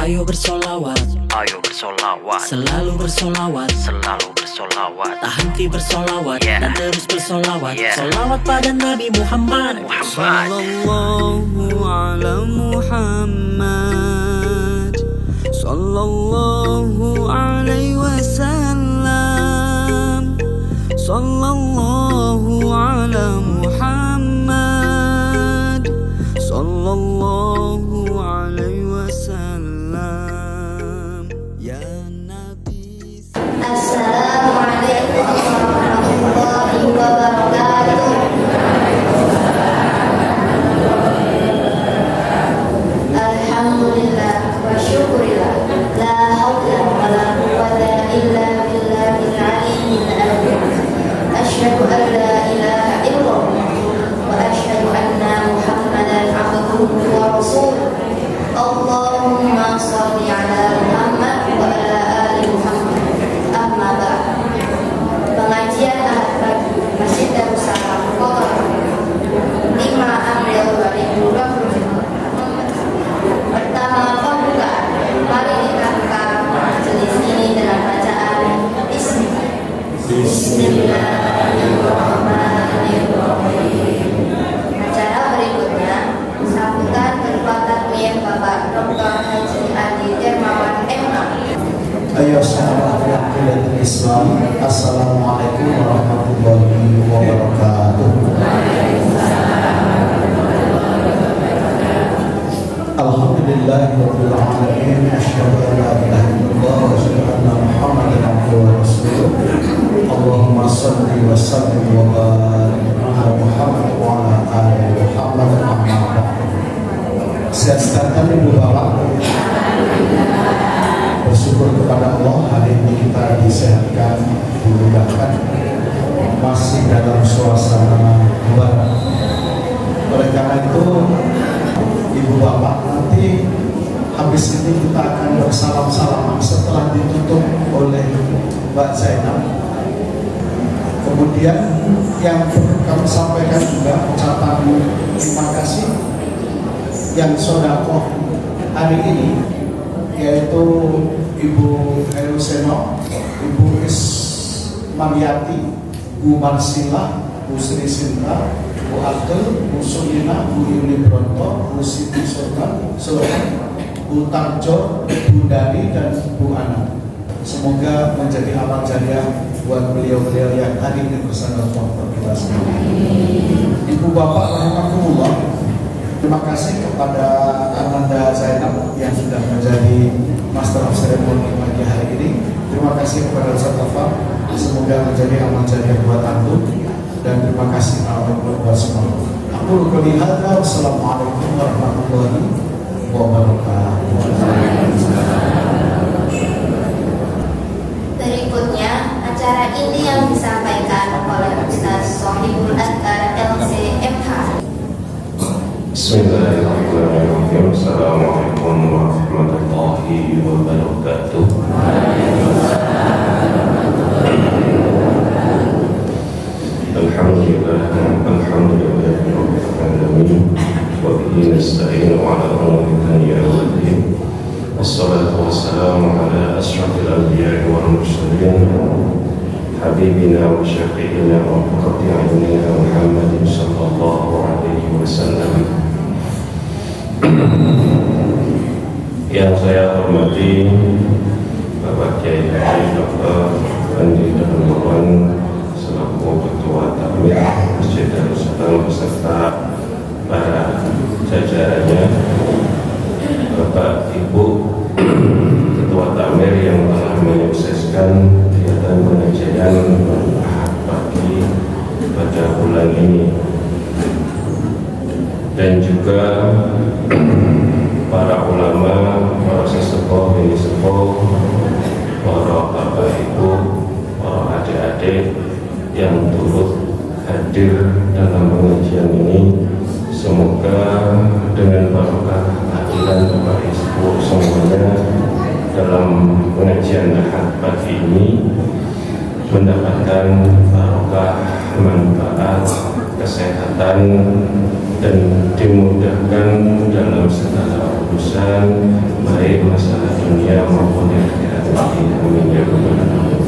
Ayo bersolawat, ayo bersolawat, selalu bersolawat, selalu bersolawat. tak henti bersolawat, Yeah. dan terus bersolawat. Yeah. Solawat pada Nabi Muhammad. Sallallahu ala Muhammad, sallallahu alaihi wasallam, sallallahu ala Muhammad, sallallahu alaihi wasallam. Ya Nabi. Assalamualaikum warahmatullahi wabarakatuh. Alhamdulillah wa syukurillah, la haula wa la quwwata illa billahil aliyyil azim. Asyhadu an la ilaha illallah wa asyhadu anna Muhammadan abduhu wa rasuluh. Allahumma shalli ala Muhammad wa ala ali Muhammad. Amma ba'd. Pengajian Ahad pagi Masjid Darussalam Kota 5 April 2020. Pertama pembukaan, mari kita buka majelis ini dengan bacaan Bismillahirrahmanirrahim. Acara berikutnya sambutan berupa takmir Bapak Dr. Haji Adi Dermawan MA. Ayo sahabat Yaqilatul Islam, Assalamualaikum warahmatullahi wabarakatuh. Alhamdulillahirabbil alamin, asyhadu an la ilaha illallah wa asyhadu anna Muhammadan abduhu wa rasuluh. Allahumma shalli wa sallim wa barik ala Muhammad wa ala ali Muhammad amma ba'd. Sehat-sehat Ibu Bapak. Bersyukur kepada Allah, hari ini kita disehatkan, dimudahkan, masih dalam suasana lebaran. Oleh karena itu, Ibu Bapak, nanti habis ini kita akan bersalam-salaman setelah ditutup oleh Mbak Zainab. Kemudian yang kami sampaikan juga ucapan terima kasih yang sodakoh hari ini, yaitu Ibu Heru Seno, Ibu Ismariati, Bu Marsila, Bu Sri Sinta, Bu Abdul, Bu Sulina, Bu Yuli Bronto, Bu Siti Sultan, Bu Tarjo, Bu Dani, dan Bu Ana. Semoga menjadi amal jariah buat beliau-beliau yang hari ini bersama kita semua. Ibu Bapak rahimakumullah, terima kasih kepada Ananda Zainab yang sudah menjadi Master of Ceremony pagi hari ini. Terima kasih kepada Ustaz Taufan, semoga menjadi amal jariah buat antum, dan terima kasih buat semua. Aku qouli hadza, wassalamualaikum warahmatullahi wabarakatuh. Berikutnya, acara ini yang disampaikan oleh Ustaz Sohibul Adhar LCMH. Bismillahirrahmanirrahim. Assalamualaikum warahmatullahi wabarakatuh. Alhamdulillah, alhamdulillah rabbil alamin, wa bihi nasta'inu ala umuri dunya wad din. Wassalatu wassalamu ala asyrafil anbiya'i wal mursalin, habibina wa syafi'ina wa qurrati a'yunina Muhammadin sallallahu alaihi wasallam. Yang saya hormati Bapak Kiai Haji Dr. Andi Darmawan selaku Ketua Takmir Masjid Darussalam beserta para jajarannya, Bapak Ibu Ketua Takmir yang telah menyukseskan kegiatan pengajian Ahad pagi pada bulan ini, dan juga para ulama, para sesepuh, ini sepuh, para bapak ibu, para adik-adik yang turut hadir dalam pengajian ini. Semoga dengan barokah kehadiran bapak ibu semuanya dalam pengajian Ahad pagi ini mendapatkan barokah, manfaat, kesehatan, dan dimudahkan dalam segala urusan, baik baik masalah dunia maupun di akhirat. Amin ya rabbal alamin.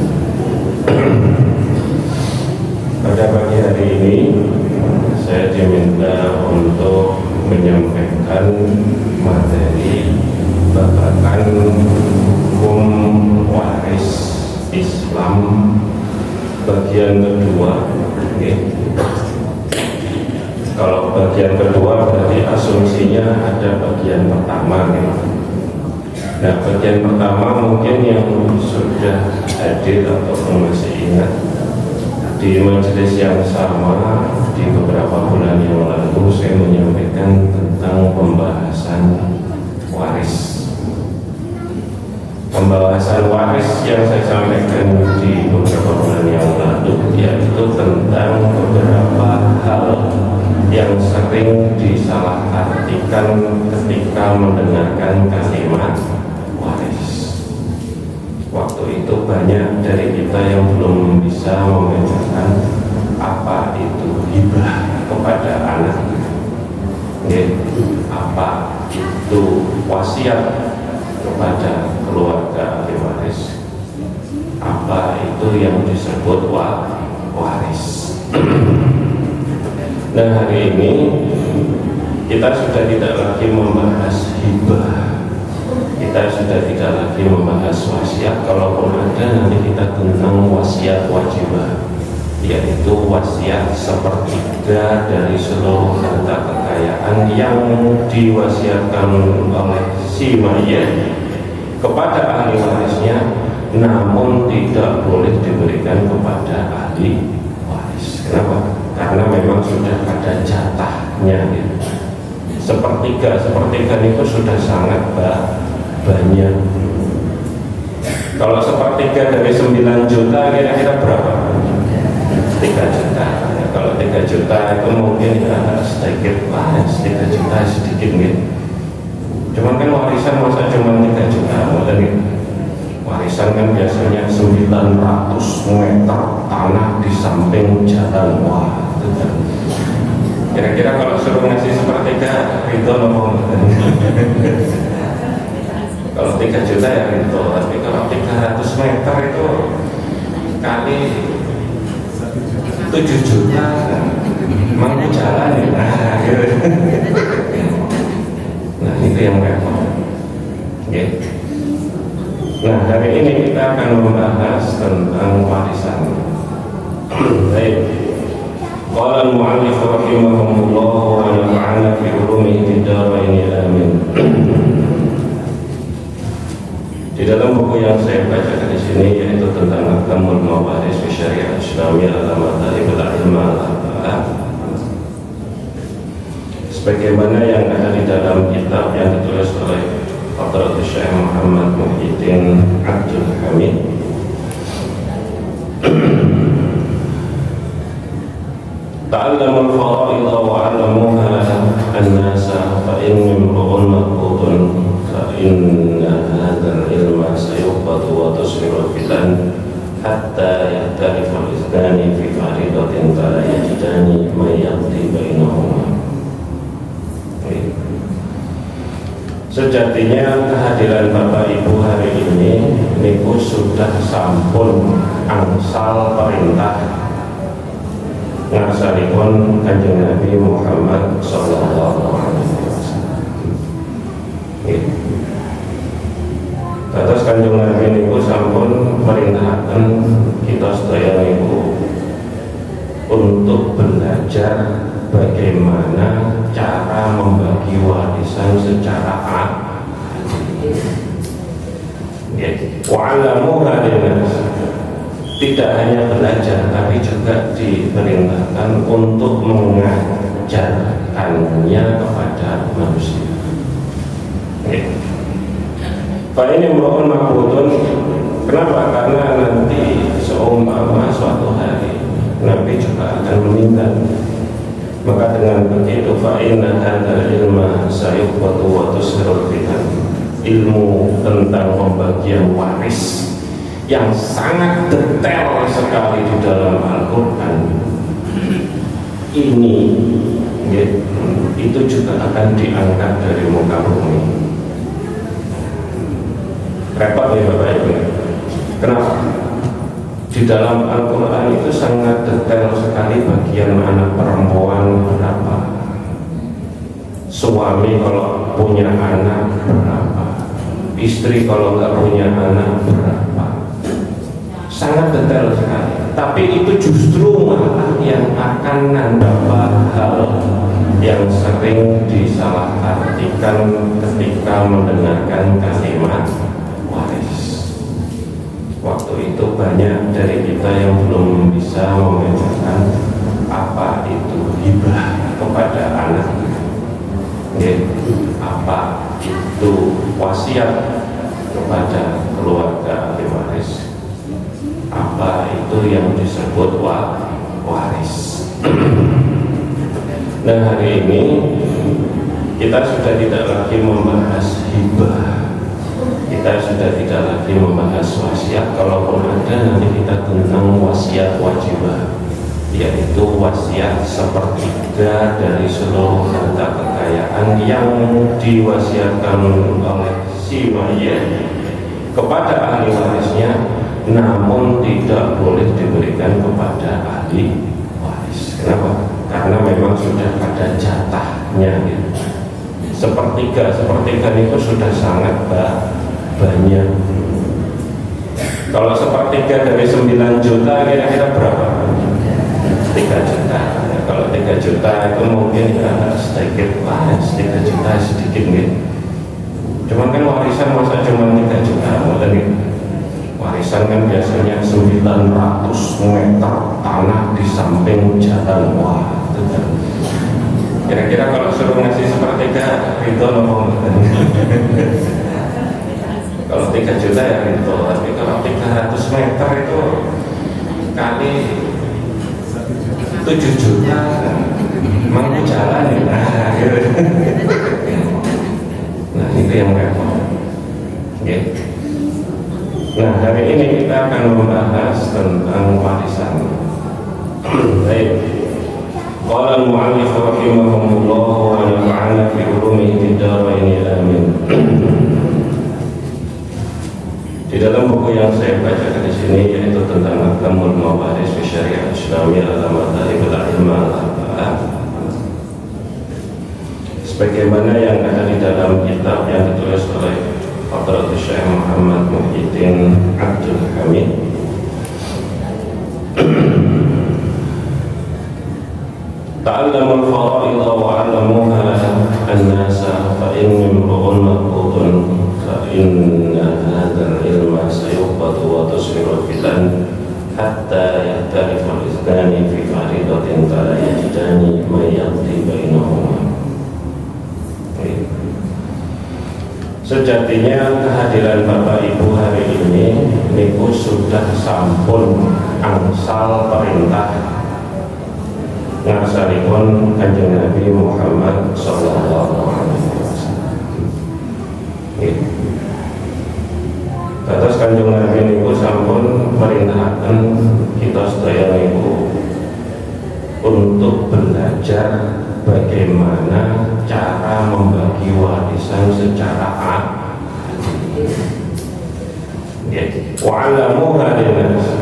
Pada pagi hari ini saya diminta untuk menyampaikan materi babakan hukum waris Islam bagian kedua. Kalau bagian kedua berarti asumsinya ada bagian pertama. Nah, bagian pertama mungkin yang sudah hadir ataupun masih ingat di majelis yang sama di beberapa bulan yang lalu saya menyampaikan tentang pembahasan waris. Pembahasan waris yang saya sampaikan di beberapa bulan yang lalu yaitu tentang beberapa hal yang sering disalahartikan ketika mendengarkan kalimat waris. Waktu itu banyak dari kita yang belum bisa membedakan apa itu hibah kepada anak, apa itu wasiat kepada keluarga ahli waris, apa itu yang disebut waris. Nah, hari ini kita sudah tidak lagi membahas hibah, kita sudah tidak lagi membahas wasiat. Kalaupun ada nanti kita tentang wasiat wajibah, yaitu wasiat sepertiga dari seluruh harta kekayaan yang diwasiatkan oleh si mayat kepada ahli warisnya, namun tidak boleh diberikan kepada ahli waris. Kenapa? Karena memang sudah ada jatahnya. Sepertiga itu sudah sangat banyak. Kalau sepertiga dari 9 juta kira-kira berapa? 3 juta. Kalau 3 juta itu mungkin sedikit, 3 juta sedikit gitu. Cuman kan warisan masa cuma 3 juta, warisan kan biasanya 900 meter tanah di samping jalan. Wah, itu kan. Kira-kira kalau suruh ngasih sepertiga, itu ngomong. Kalau 3 juta ya itu, tapi kalau 300 meter itu kali 7 juta, mampu jalan ya. Nah, itu yang repot. Nah, hari ini kita akan membahas tentang warisan. Baik. Qala al-mu'allif rahimahullah wa nafa'ana fi ulumihi fid dharain amin. Di dalam buku yang saya bacakan di sini yaitu tentang Ahkamul Mawaris fi Syariah Islamiyah al-Madhahib al-Arba'ah, sebagaimana yang ada di dalam kitab yang ditulis oleh Fadlatul Syekh Muhammad Muhyiddin Abdul Hamid. Ta'allamul fara'idha wa 'allamuha an-nasa fa in imru'un maqbudun fa inna hadzal ilma sayuqbadu wa tusriru fitan hatta yahtarifa al-ithnani fi faridatin fala yajidani ma yaqdi bainahuma. Sejatinya kehadiran Bapak Ibu hari ini niku sudah sampun angsal perintah ngasalipun Kanjeng Nabi Muhammad sallallahu alaihi wasallam. Terus Kanjeng Nabi niku sampun perintahkan kita sedaya niku untuk belajar bagaimana cara membagi warisan secara adil. Wa'alamuha linnas, tidak hanya belajar tapi juga diperintahkan untuk mengajarkannya kepada manusia. Pak ini merupakan makbudun. Kenapa? Karena nanti seumpama suatu hari Nabi juga akan meninggal. Maka dengan begitu fa'inna hadzal ilma sayuqbatu wa tusirul fitan, ilmu tentang pembagian waris yang sangat detail sekali di dalam Al-Quran ini itu juga akan diangkat dari muka bumi. Repot nih Bapak Ibu. Kenapa? Di dalam Al-Quran itu sangat detail sekali bagian anak perempuan berapa, suami kalau punya anak berapa, istri kalau nggak punya anak berapa. Sangat detail sekali. Tapi itu justru malah yang akan nambah hal yang sering disalahartikan ketika mendengarkan kalimat waris. Waktu itu banyak dari kita yang belum bisa membedakan apa itu hibah kepada anak, apa itu wasiat kepada keluarga ahli waris, apa itu yang disebut waris. Nah, hari ini kita sudah tidak lagi membahas hibah, kita sudah tidak lagi membahas wasiat. Kalaupun ada, nanti kita tentang wasiat wajibah, yaitu wasiat sepertiga dari seluruh harta kekayaan yang diwasiatkan oleh si mayit kepada ahli warisnya, namun tidak boleh diberikan kepada ahli waris. Kenapa? Karena memang sudah ada jatahnya gitu. Sepertiga itu sudah sangat banyak. Kalau sepertiga dari 9 juta kira-kira berapa? 3 juta. Kalau 3 juta itu mungkin ya sedikit, 3 juta sedikit gitu. Cuman kan warisan masa cuma 3 juta, gitu. Warisan kan biasanya 900 meter tanah di samping jalan. Wah, itu kan. Kira-kira kalau suruh ngasih sepertiga itu ngomong. Kalau 3 juta ya itu, tapi kalau 300 meter itu kali 7 juta mampu jalan ya. Nah, itu yang repot. Nah, hari ini kita akan membahas tentang warisan. Baik. Qala al-mu'allif rahimahullah wa nafa'ana bi ulumihi fid dharain amin. Di dalam buku yang saya baca di sini, yaitu tentang Ahkamul Mawaris fi Syariah Islamiyah al-Madharib al-Arba'ah, sebagaimana yang ada di dalam kitab yang ditulis oleh Hadratus Syekh Muhammad Muhyiddin Abdul Hamid. Ta'allamul fara'idha wa 'allamuha an-nasa fa inni imru'un maqbudun fa inna hadzal ilma sayuqbatu wa tusfiru fitan hatta yahtarifa al-izdani fi faridatin fala yajdani ma yaqdi bainahuma. Sejatinya kehadiran Bapak Ibu hari ini niku sudah sampun angsal perintah ngarsanipun Kanjeng Nabi Muhammad sallallahu alaihi wasallam. Terus Kanjeng Nabi niku sampun merintahkan kita sedaya niku untuk belajar bagaimana cara membagi warisan secara adil. Wa'alamuha linnas,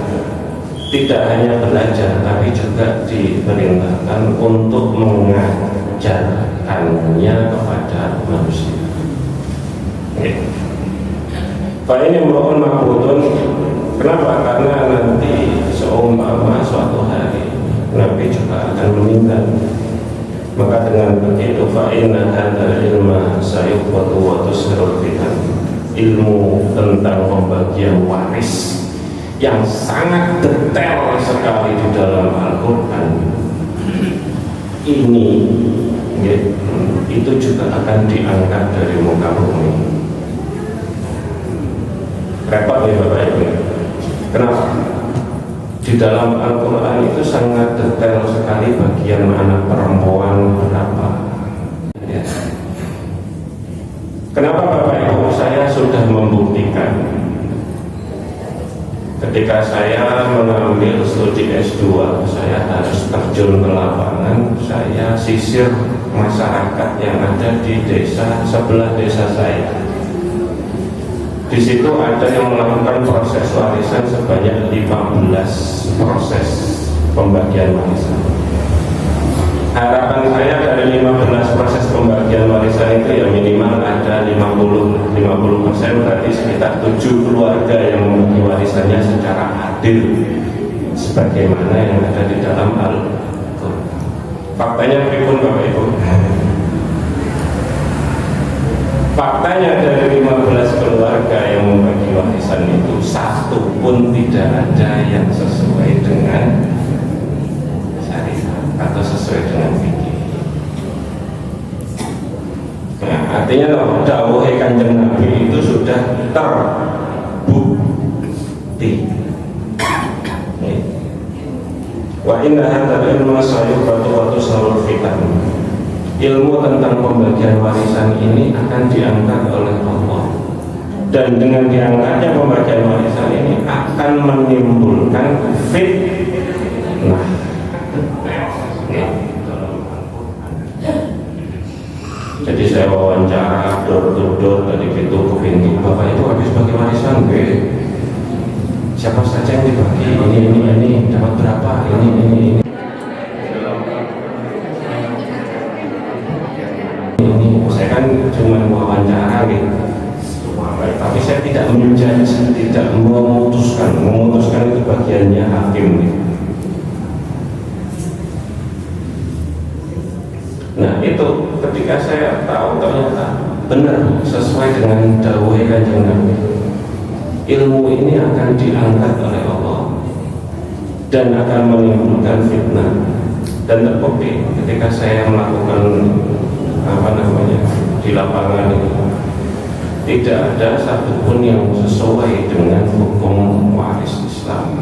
tidak hanya belajar tapi juga diperintahkan untuk mengajarkannya kepada manusia. Pak ini merupakan makbudun. Kenapa? Karena nanti seumpama suatu hari Nabi juga akan meninggal. Maka dengan begitu fa inna hadzal ilma sayuqbatu wa tusirul fitan, ilmu tentang pembagian waris yang sangat detail sekali di dalam Al-Quran ini itu juga akan diangkat dari muka bumi. Repot nih Bapak Ibu. Kenapa? Di dalam Al-Quran itu sangat detail sekali bagian anak perempuan berapa. Kenapa Bapak Ibu? Saya sudah membuktikan ketika saya mengambil studi S2, saya harus terjun ke lapangan. Saya sisir masyarakat yang ada di desa sebelah desa saya. Di situ ada yang melakukan proses warisan sebanyak 15 proses pembagian warisan. Harapan saya dari 15 proses pembagian warisan itu ya minimal ada 50%, berarti sekitar 7 keluarga yang membagi warisannya secara adil sebagaimana yang ada di dalam Al-Quran. Faktanya pripun Bapak Ibu? Faktanya dari 15 keluarga yang membagi warisan itu satu pun tidak ada yang sesuai dengan syariat atau sesuai dengan fikih. Nah, artinya dawuh Kanjeng Nabi itu sudah terbukti. Wa inna hadzal ilma sayuqatu wa tusarul fitan. Ilmu tentang pembagian warisan ini akan diangkat oleh Allah, dan dengan diangkatnya pembagian warisan ini akan menimbulkan fitnah. Jadi saya wawancara door-to-door dari pintu ke pintu, Bapak itu habis bagi warisan siapa saja yang dibagi, ini dapat berapa, ini saya kan cuma wawancara gitu, tapi saya tidak menjanji, tidak memutuskan itu bagiannya hakim gitu. Nah itu ketika saya tahu ternyata benar sesuai dengan dawuh Kanjeng Nabi, ilmu ini akan diangkat oleh Allah dan akan menimbulkan fitnah. Dan terbukti ketika saya melakukan di lapangan itu tidak ada satupun yang sesuai dengan hukum waris Islam.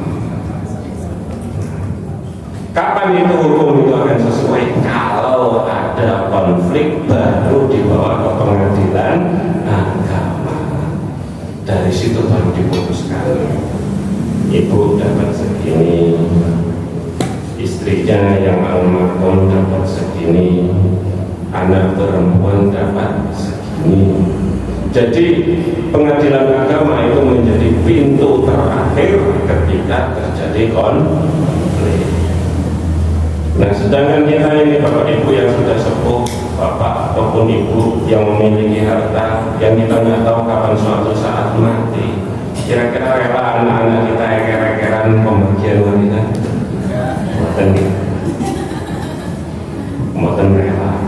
Kapan itu hukum itu akan sesuai? Kalau ada konflik baru dibawa ke pengadilan agama, dari situ baru diputuskan. Ibu dapat segini, istrinya yang almarhum dapat segini, anak perempuan dapat segini. Jadi pengadilan agama itu menjadi pintu terakhir ketika terjadi konflik. Nah sedangkan kita ini Bapak Ibu yang sudah sepuh, Bapak ataupun Ibu yang memiliki harta yang kita nggak tahu kapan suatu saat mati, kira-kira rela anak-anak kita eker-ekeran pembagian warisan? Mboten rela.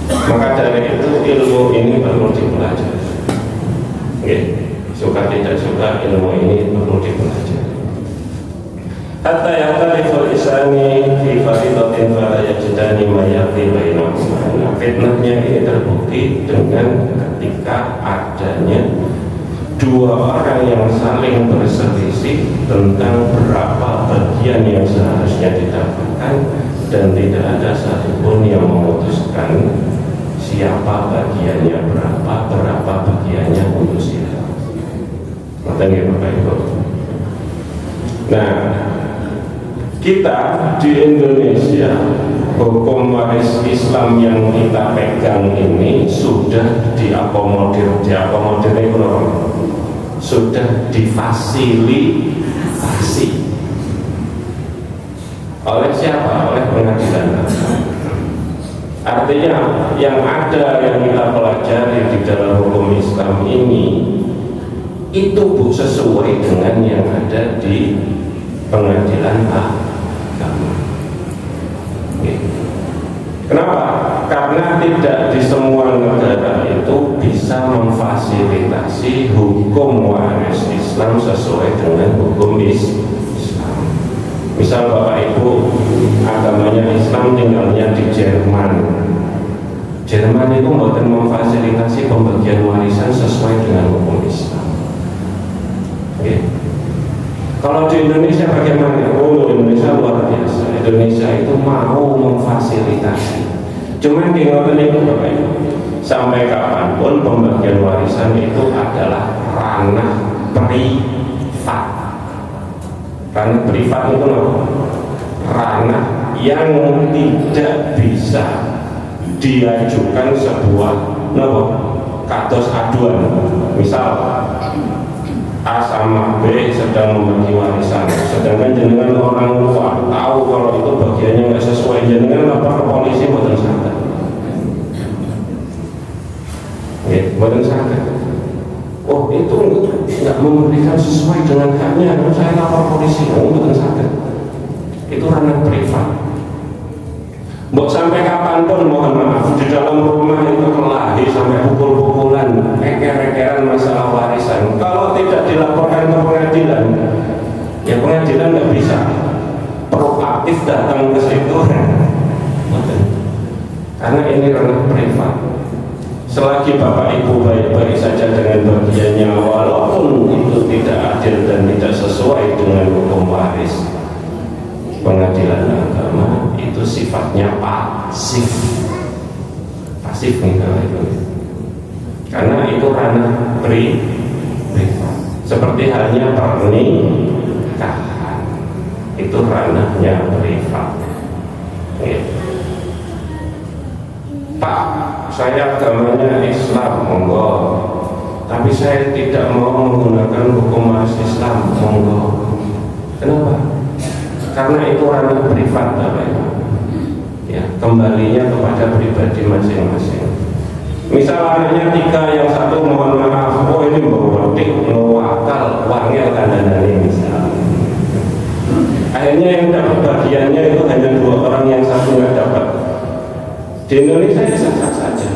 Maka dari itu ilmu ini perlu dipelajari. Suka tidak suka ilmu ini perlu dipelajari. Hatta ya'tariful isani fi faridatin fala yajidani ma yaqdi bainahuma. Fitnahnya ini terbukti dengan ketika adanya dua orang yang saling berselisih tentang berapa bagian yang seharusnya didapatkan, dan tidak ada satupun yang memutuskan siapa bagiannya berapa bagiannya untuk siapa. Makanya Bapak Ibu. Nah, kita di Indonesia hukum waris Islam yang kita pegang ini sudah diakomodir itu sudah difasilitasi oleh siapa? Oleh pengadilan. Artinya yang ada yang kita pelajari di dalam hukum Islam ini itu sesuai dengan yang ada di pengadilan agama. Kenapa? Karena tidak di semua negara itu bisa memfasilitasi hukum waris Islam sesuai dengan hukum Islam. Misal Bapak Ibu agamanya Islam, tinggalnya di Jerman. Jerman itu bukan memfasilitasi pembagian warisan sesuai dengan hukum Islam. Kalau di Indonesia bagaimana? Indonesia luar biasa. Indonesia itu mau memfasilitasi. Cuma di ngoten itu Bapak Ibu, sampai kapanpun pembagian warisan itu adalah ranah privat. Ranah privat itu ranah yang tidak bisa diajukan sebuah kados aduan. Misal A sama B sedang membagi warisan, sedangkan jenengan orang tua tahu kalau itu bagiannya nggak sesuai, jenengan lapor ke polisi buatan sakit. Buatan sakit. Oh itu nggak memberikan sesuai dengan haknya, saya lapor polisi. Oh buatan sakit. Itu ranah privat. Mau sampai kapanpun mohon maaf di dalam rumah itu kelahi sampai pukul-pukulan, eker-ekeran masalah warisan. Kalau tidak dilaporkan ke pengadilan, ya pengadilan nggak bisa proaktif datang ke situ, karena ini ranah privat. Selagi bapak ibu baik-baik saja dengan bagiannya, walaupun itu tidak adil dan tidak sesuai dengan hukum waris, pengadilan agama itu sifatnya pasif nih kalau itu, karena itu ranah privat. Seperti halnya pernikahan, itu ranahnya privat. Pak, saya agamanya Islam, monggo, tapi saya tidak mau menggunakan hukum waris Islam, monggo. Kenapa? Karena itu ranah privat, Bapak Ibu. Ya, kembalinya kepada pribadi masing-masing. Misal anaknya 3, yang satu mohon maaf, oh ini bawa wedik, wakal, wangel kandandane misal. Akhirnya yang dapat bagiannya itu hanya 2 orang, yang satu nggak dapat. Di Indonesia sah-sah saja.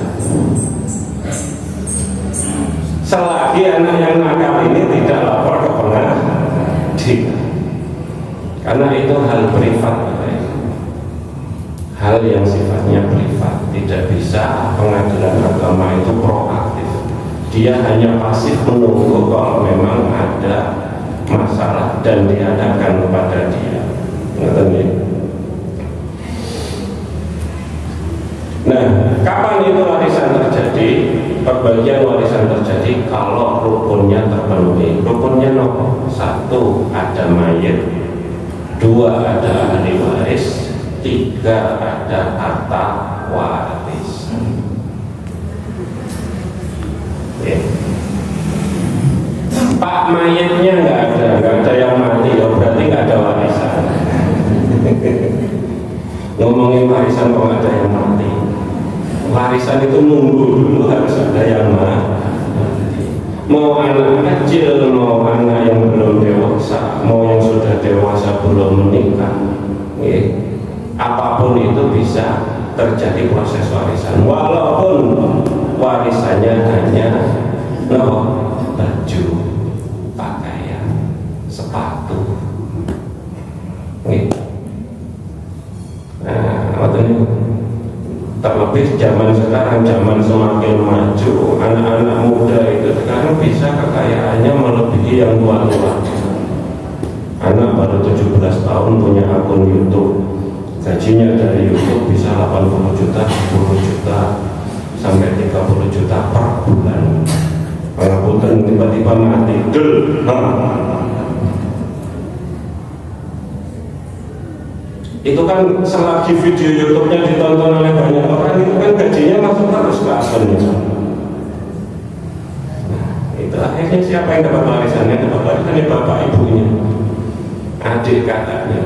Selagi anak yang nakal ini tidak lapor ke pengadilan. Karena itu hal privat, hal yang sifatnya privat, tidak bisa pengadilan agama itu proaktif. Dia hanya pasif menunggu kalau memang ada masalah dan diadakan kepada dia. Nah, kapan itu warisan terjadi? Perbagian warisan terjadi kalau rukunnya terpenuhi. Rukunnya nomor 1 ada mayit, 2 ada ahli waris, 3 ada harta waris. Pak, mayitnya nggak ada yang mati, ya berarti nggak ada warisan. Ngomongin warisan kok nggak ada yang mati? Warisan itu nunggu dulu, harus ada yang mati. Mau anak kecil, mau anak yang belum dewasa, mau yang sudah dewasa belum menikah, apapun itu bisa terjadi proses warisan. Walaupun warisannya hanya baju, pakaian, sepatu. Terlebih zaman sekarang, zaman semakin maju, anak-anak muda itu sekarang bisa kekayaannya melebihi yang tua-tua. Anak baru 17 tahun punya akun YouTube, gajinya dari YouTube bisa 80 juta, 10 juta, sampai 30 juta per bulan. Pengakutan tiba-tiba mati, itu kan selagi video YouTube-nya ditonton oleh banyak orang, itu kan gajinya masuk terus ke akunnya. Itu akhirnya siapa yang dapat warisannya? Dapat warisannya bapak ibunya, adik kakaknya.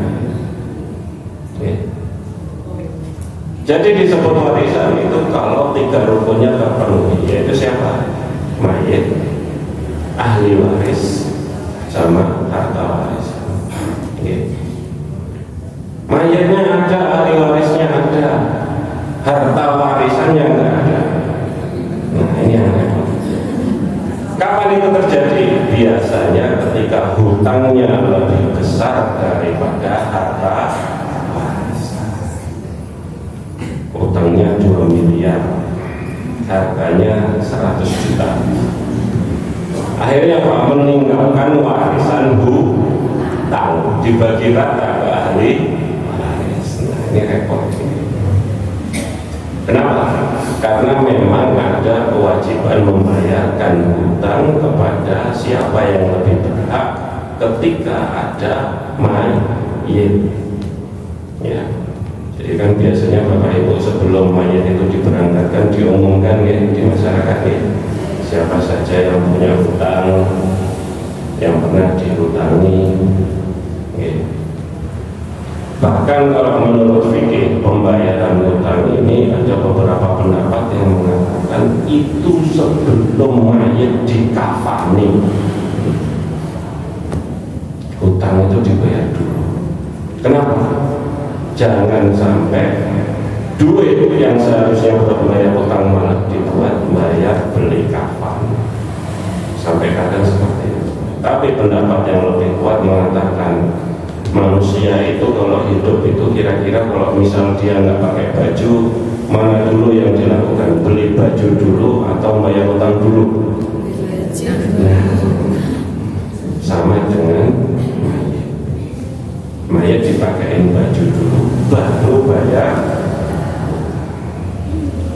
Jadi disebut warisan itu kalau 3 rukunnya terpenuhi, yaitu siapa? Mayit, ahli waris, sama harta waris. Mayatnya ada, ahli warisnya ada, harta warisannya nggak ada. Nah ini yang repot. Kapan itu terjadi? Biasanya ketika hutangnya lebih besar daripada harta warisan. Hutangnya 2 miliar, harganya 100 juta. Akhirnya Pak meninggalkan warisan hutang, dibagi rata ke ahli. Ini repot. Kenapa? Karena memang ada kewajiban membayarkan hutang kepada siapa yang lebih berhak ketika ada mayit. Ya. Jadi kan biasanya Bapak Ibu sebelum mayat itu diberangkatkan diumumkan ya di masyarakat ya, siapa saja yang punya hutang, yang pernah dihutangi ya. Bahkan kalau menurut fikih pembayaran hutang ini ada beberapa pendapat yang mengatakan itu sebelum mayat dikafani, hutang itu dibayar dulu. Kenapa? Jangan sampai duit yang seharusnya buat bayar hutang malah dibuat bayar beli kafan. Sampai kadang seperti itu. Tapi pendapat yang lebih kuat mengatakan manusia itu kalau hidup itu kira-kira kalau misal dia nggak pakai baju, mana dulu yang dilakukan, beli baju dulu atau bayar hutang dulu? Nah, sama dengan mayat dipakein baju dulu baru bayar.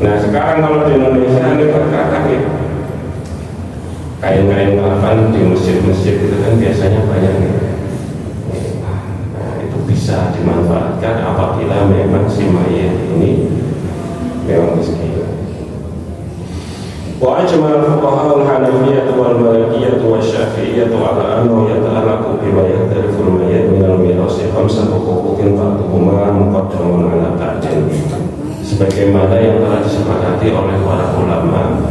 Nah sekarang kalau di Indonesia ini berkata ya, kain-kain kafan di masjid-masjid itu kan biasanya banyak nih. Bisa dimanfaatkan apabila memang si mayat ini memang miskin. Wa ajmal fuqaha al-Hanafiyyah wal Malikiyah wa Syafi'iyyah ala annahu yata'allaqu bima yahtarifu al-mayyit min al-mirasi khamsatu huquqin ba'duhuma muqaddamun ala ba'din. Sebagaimana yang telah disepakati oleh para ulama,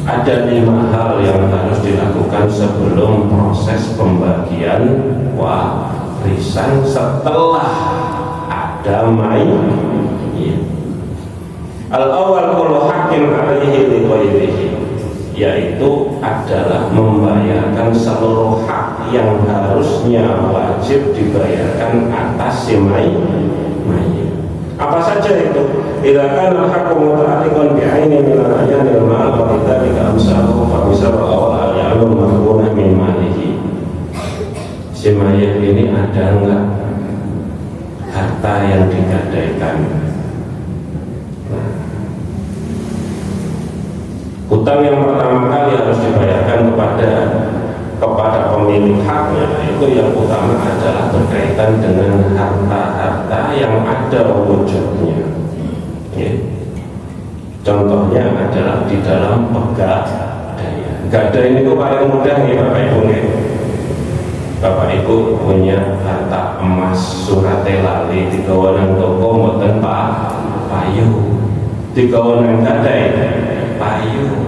ada 5 hal yang harus dilakukan sebelum proses pembagian warisan setelah ada mayit. Al-awwal kullu haqqin 'alaihi li ghairihi, yaitu adalah membayarkan seluruh hak yang harusnya wajib dibayarkan atas si mayit. Apa saja itu? Idza kana al-haqqu muta'alliqan bi'aini min al-'ayani al-ma'al wa bidzalika amsaluhu fa misal awal al-'amal marhunah min malihi. Si mayat ini ada enggak harta yang digadaikan? Hutang yang pertama kali harus dibayarkan kepada pemilik haknya, itu yang utama adalah berkaitan dengan harta-harta yang ada wujudnya ya. Contohnya adalah di dalam pegadaian. Gadai itu paling mudah nih Bapak Ibu nih. Bapak Ibu punya harta emas surate lali di kawanan toko mboten payu, di kawanan gadai payu.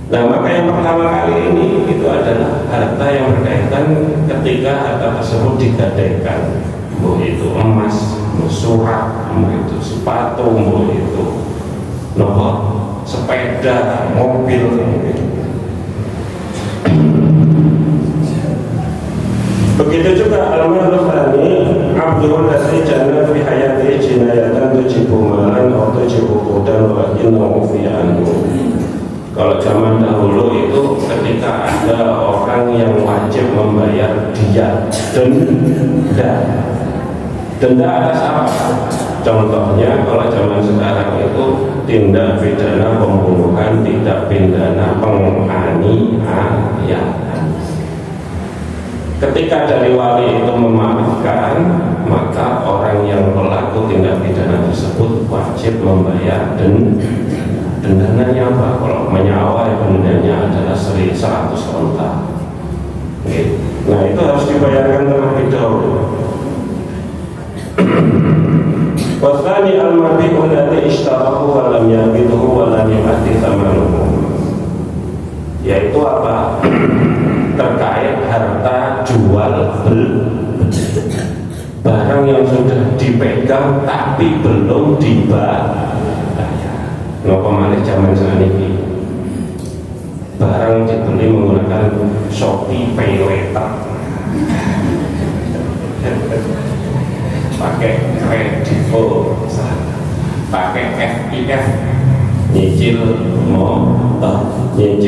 Nah maka yang pertama kali ini itu adalah harta yang berkaitan ketika harta tersebut digadaikan, mau itu emas, mau surat, mau itu sepatu, mau itu sepeda, mobil gitu. Begitu juga al-marhum tani abdul ladzi jana fi hayati jinayatan tujibu malan atau tujibu qudan wa innahu fi anhu. Kalau zaman dahulu itu ketika ada orang yang wajib membayar diyah, denda atas apa? Contohnya kalau zaman sekarang itu tindak pidana pembunuhan, tindak pidana penganiayaan. Ketika dari wali itu memaafkan, maka orang yang pelaku tindak pidana tersebut wajib membayar dendanya apa? Kalau menyawa dendanya adalah 100 onta. Nah itu harus dibayarkan terlebih dahulu. Wasani al-mabi'u alladhi ishtarahu wa lam yabidhu wa lam yu'addi thamanuhu, yaitu apa? Terkait harta jual beli, barang yang sudah dipegang tapi belum dibayar. Napa malih zaman sakniki barang dibeli menggunakan Shopee Pay Later, pakai kredito, pakai FIF, nyicil mobil.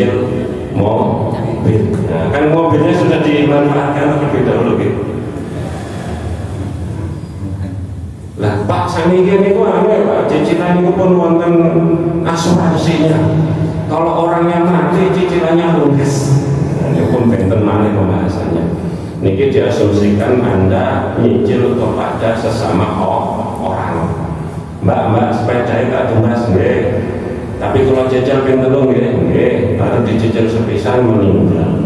Nah, kan mobilnya sudah dimanfaatkan terlebih dahulu gitu. Lah Pak saniki niku aneh Pak, cicilan niku pun wonten asuransinya. Kalau orangnya mati cicilannya ludes. Ini pun benten malih pembahasannya. Niki diasumsikan Anda nyicil kepada sesama orang. Mbak sepeda tak tumbas nggih. Tapi kalau cicil ping 3 nggih, baru dicicil sepisan meninggal.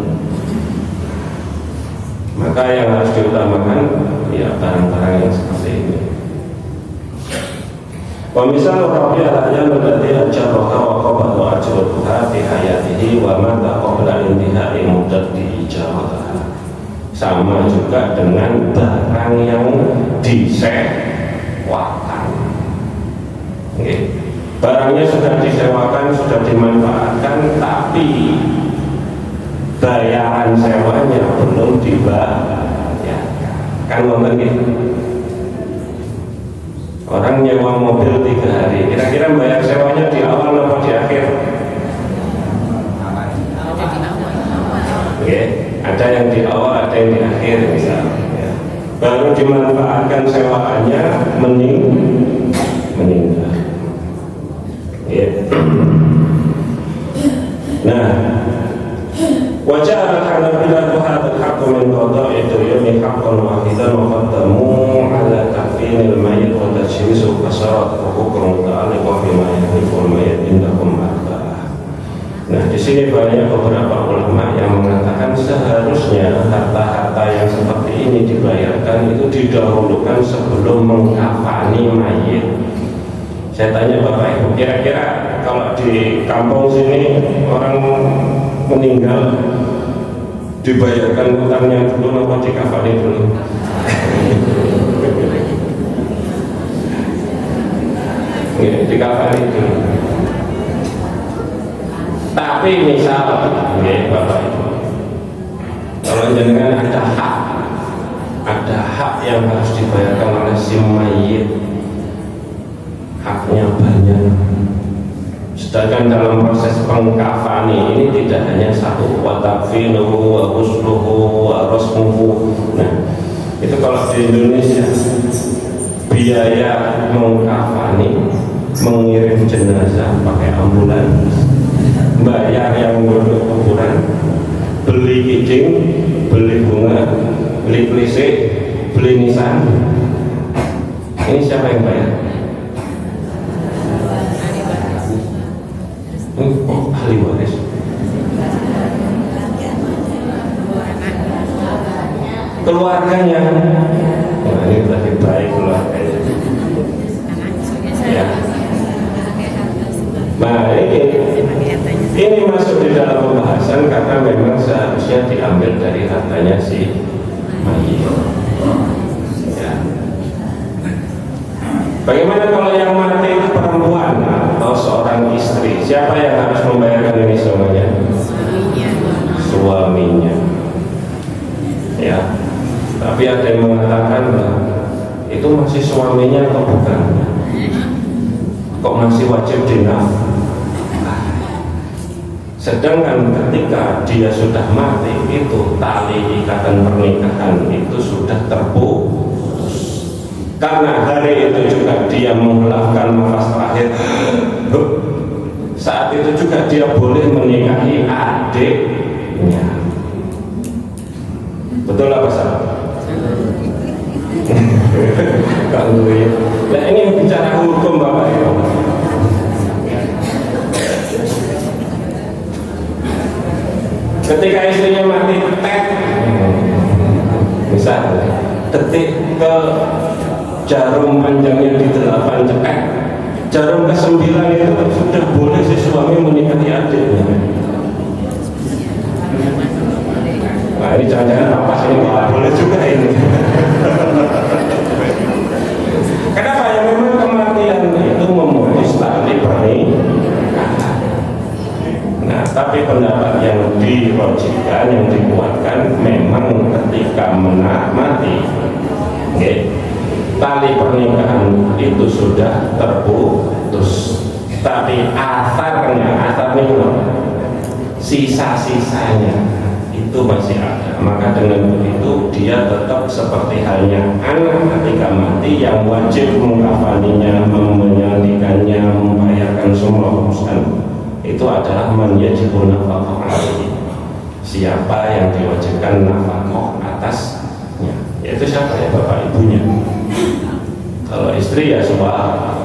Maka yang harus diutamakan ya barang-barang yang seperti ini. Wa misal rabi al-ayam allati ajaraha wa qabada ajruha fi hayatihi wa mata qabla intihai muddati ijaratiha. Sama juga dengan barang yang disewakan. Okay. Barangnya sudah disewakan, sudah dimanfaatkan, tapi bayaran sewanya belum dibayar. Kan ngomong gitu. Orang nyewa mobil 3 hari, kira-kira bayar sewanya di awal atau di akhir? Okay. Ada yang di awal, ada yang di akhir misalnya. Baru dimanfaatkan sewaannya meninggal. Nah, wajah al-hanabilah hadal haqqu min qada'i duyumi haqqan wahidan wa qaddamu ala takfinil mayyit wa tajhizu kasarat hukum muta'alliqah bima yahliful mayyit indahum arba'ah. Nah, di sini banyak beberapa ulama yang mengatakan seharusnya harta-harta yang seperti ini dibayarkan itu didahulukan sebelum mengkafani mayit. Saya tanya Bapak Ibu, kira-kira kalau di kampung sini orang meninggal dibayarkan utangnya dulu atau dikafani dulu? Ya, dikafani dulu. Tapi misal, ya Bapak Ibu, kalau jenengan ada hak yang harus dibayarkan oleh si mayit, haknya banyak. Sedangkan dalam proses pengkafani ini tidak hanya satu, wa takfinuhu wa ghusluhu wa rasmuhu. Nah, itu kalau di Indonesia biaya mengkafani, mengirim jenazah pakai ambulans, bayar yang ngurus kuburan, beli kijing, beli bunga, beli klise, beli nisan. Ini siapa yang bayar? Ahli waris. Keluarganya. Nah, ini berarti baik keluarganya. Ya. Nah, ini masuk di dalam pembahasan karena memang seharusnya diambil dari hartanya si mayit. Ya. Bagaimana kalau yang mati itu perempuan atau seorang istri? Siapa yang harus membayarkan ini semuanya? Suaminya. Ya. Tapi ada yang mengatakan itu masih suaminya atau bukan? Kok masih wajib dinafkahi? Sedangkan ketika dia sudah mati itu tali ikatan pernikahan itu sudah terputus. Karena hari itu juga dia menghelapkan nafas terakhir. Saat itu juga dia boleh menikahi adiknya. Betul apa salah? Nah, ini bicara hukum Bapak Ibu. Ketika istrinya mati misal detik ke jarum panjangnya di 8 cetek, jarum ke-9 itu sudah boleh si suami menikahi adiknya. Nah, ini jangan-jangan apa sih ini boleh juga ini. Kenapa? Ya memang kematian itu memutus tali pernikahan. Nah, tapi pendapat yang dirojikkan, yang dikuatkan memang ketika mati, okay, tali pernikahan itu sudah terputus. Tapi asarnya sisa-sisanya itu masih ada. Maka dengan begitu dia tetap seperti halnya anak ketika mati yang wajib mengkafaninya, menyalikannya, membayarkan semua urusan. Itu adalah man yajibun nafaqah alaihi. Siapa yang diwajibkan nafaqah atasnya, yaitu siapa ya? Bapak ibunya. Kalau istri ya suami.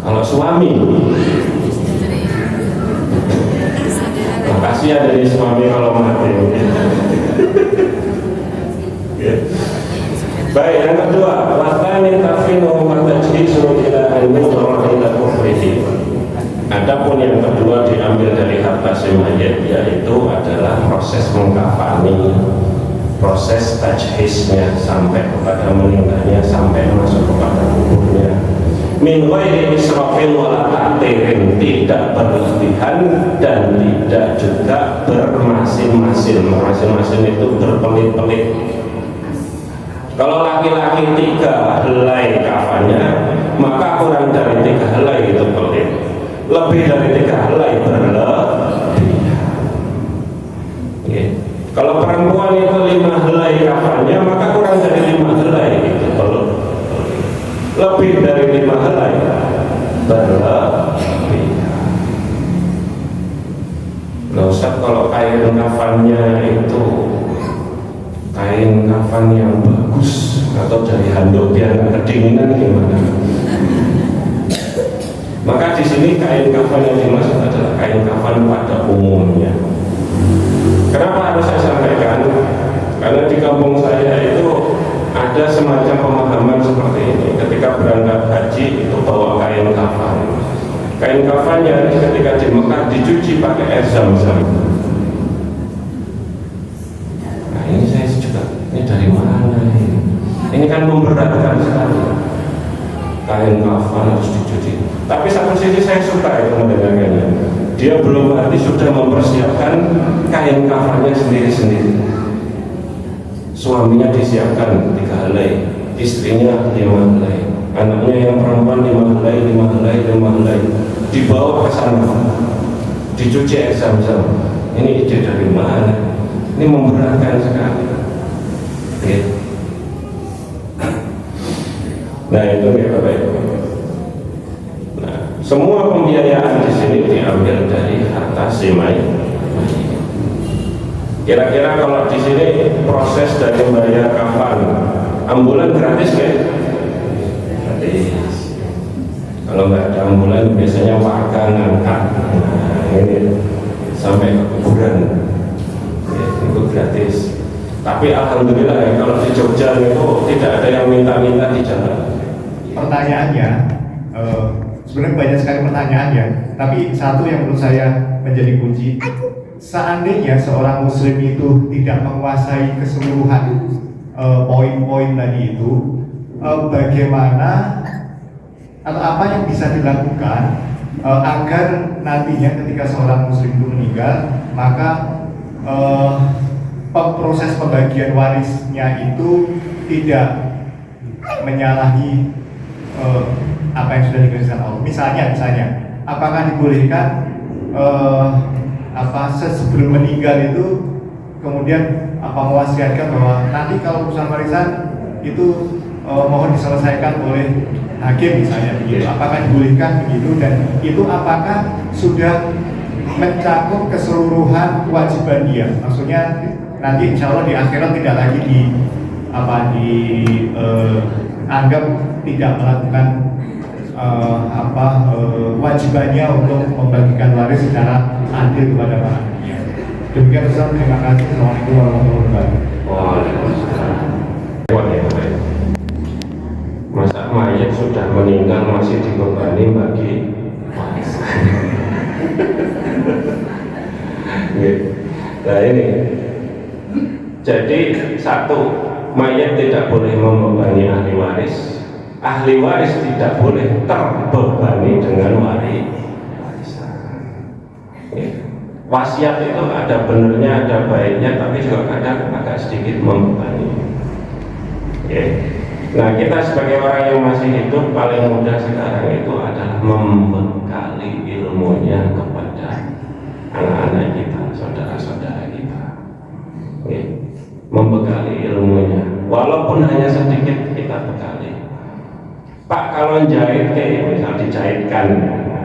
Kalau suami, makasih ya dari suami kalau mati. Ya. Baik, yang kedua, watani tafinu matajhisu ila an-nudra ila kufrihi. Adapun yang kedua diambil dari harta si mayit, yaitu adalah proses mengkafani, proses tajhisnya sampai kepada meninggalnya, sampai masuk kepada kuburnya. Min ghairi israfin wala ta'tirin, tidak berlebihan dan tidak juga bermasin-masin. Masin-masin itu berpelit-pelit. Kalau laki-laki 3 helai kafannya, maka kurang dari 3 helai itu pelit. Lebih dari 3 helai berlebihan. Kalau perempuan itu 5 helai kafannya, maka kurang dari 5 helai itu pelit. Lebih dari 5 helai berlebihan. Loh Ustaz, kalau kain kafannya itu kain kafan yang bagus atau dari handuk biar kedinginan gimana? Maka di sini kain kafan yang dimaksud adalah kain kafan pada umumnya. Kenapa harus saya sampaikan? Karena di kampung saya itu ada semacam pemahaman seperti ini. Ketika berangkat haji itu bawa kain kafan. Kain kafannya ketika di Mekah dicuci pakai air zam-zam. Ini dari mana ini? Ini kan memberatkan sekali. Kain kafan harus dicuci. Tapi satu sisi saya suka itu mendengarkannya. Dia belum berarti sudah mempersiapkan kain kafannya sendiri-sendiri. Suaminya disiapkan 3 helai, istrinya 5 helai, anaknya yang perempuan 5 helai, 5 helai, 5 helai. Dibawa ke sana, dicuci air zam-zam. Ini ide dari mana? Ini memberatkan sekali. Nah itu ya Bapak Ibu. Nah, semua pembiayaan di sini diambil dari harta si mayit. Kira-kira kalau di sini proses dari bayar kafan, ambulan gratis kan? Gratis. Kalau nggak ada ambulan biasanya warga ngangkat. Nah, ini sampai ke kuburan, ya, itu gratis. Tapi alhamdulillah ya, kalau di Jogja itu tidak ada yang minta-minta di jalan. Pertanyaannya, sebenarnya banyak sekali pertanyaan ya, tapi satu yang menurut saya menjadi kunci, seandainya seorang muslim itu tidak menguasai keseluruhan poin-poin tadi itu, bagaimana atau apa yang bisa dilakukan agar nantinya ketika seorang muslim itu meninggal, maka proses pembagian warisnya itu tidak menyalahi apa yang sudah digariskan Allah. Misalnya, apakah dibolehkan sebelum meninggal itu kemudian mewasiatkan bahwa nanti kalau urusan warisan itu mohon diselesaikan oleh hakim misalnya begitu. Apakah dibolehkan begitu, dan itu apakah sudah mencakup keseluruhan kewajiban dia? Maksudnya nanti insya Allah di akhirat tidak lagi dianggap tidak melakukan kewajibannya untuk membagikan waris secara adil kepada para anaknya. Demikian Ustaz, terima kasih. Assalamualaikum warahmatullahi wabarakatuh. Waalaikumsalam. Masa mayat sudah meninggal masih dibebani bagi warisan? Nah ini. Jadi satu, mayat tidak boleh membebani ahli waris. Ahli waris tidak boleh terbebani dengan warisan. Wasiat itu ada benernya, ada baiknya, tapi juga kadang agak sedikit membebani. Nah kita sebagai orang yang masih hidup, paling mudah sekarang itu adalah membekali ilmunya kepada anak-anak kita, saudara-saudara kita. Membekali ilmunya, walaupun hanya sedikit kita bekali. Pak, kalau jahit kayak misal dicairkan,